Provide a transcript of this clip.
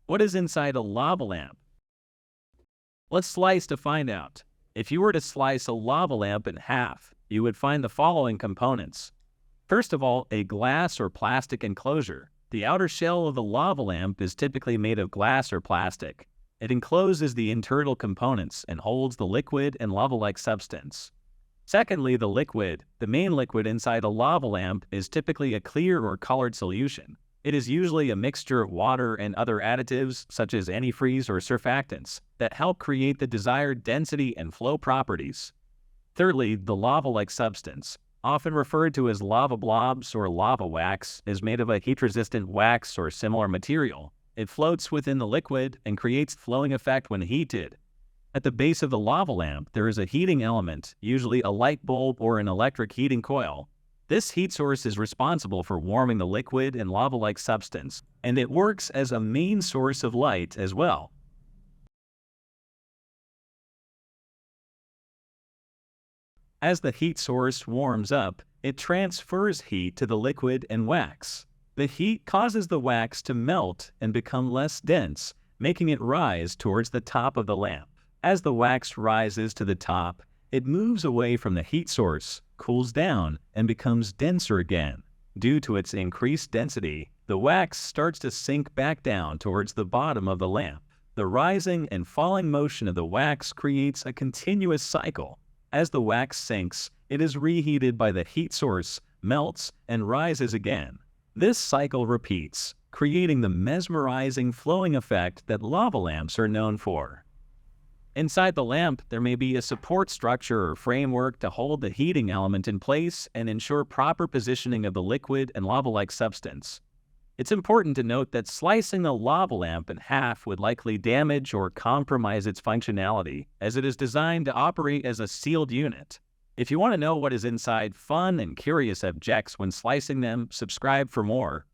What is inside a lava lamp? Let's slice to find out. If you were to slice a lava lamp in half, you would find the following components. First of all, a glass or plastic enclosure. The outer shell of the lava lamp is typically made of glass or plastic. It encloses the internal components and holds the liquid and lava-like substance. Secondly, the liquid. The main liquid inside a lava lamp is typically a clear or colored solution. It is usually a mixture of water and other additives, such as antifreeze or surfactants, that help create the desired density and flow properties. Thirdly, the lava-like substance, often referred to as lava blobs or lava wax, is made of a heat-resistant wax or similar material. It floats within the liquid and creates a flowing effect when heated. At the base of the lava lamp, there is a heating element, usually a light bulb or an electric heating coil. This heat source is responsible for warming the liquid and lava-like substance, and it works as a main source of light as well. As the heat source warms up, it transfers heat to the liquid and wax. The heat causes the wax to melt and become less dense, making it rise towards the top of the lamp. As the wax rises to the top, it moves away from the heat source, cools down, and becomes denser again. Due to its increased density, the wax starts to sink back down towards the bottom of the lamp. The rising and falling motion of the wax creates a continuous cycle. As the wax sinks, it is reheated by the heat source, melts, and rises again. This cycle repeats, creating the mesmerizing flowing effect that lava lamps are known for. Inside the lamp, there may be a support structure or framework to hold the heating element in place and ensure proper positioning of the liquid and lava-like substance. It's important to note that slicing the lava lamp in half would likely damage or compromise its functionality, as it is designed to operate as a sealed unit. If you want to know what is inside fun and curious objects when slicing them, subscribe for more.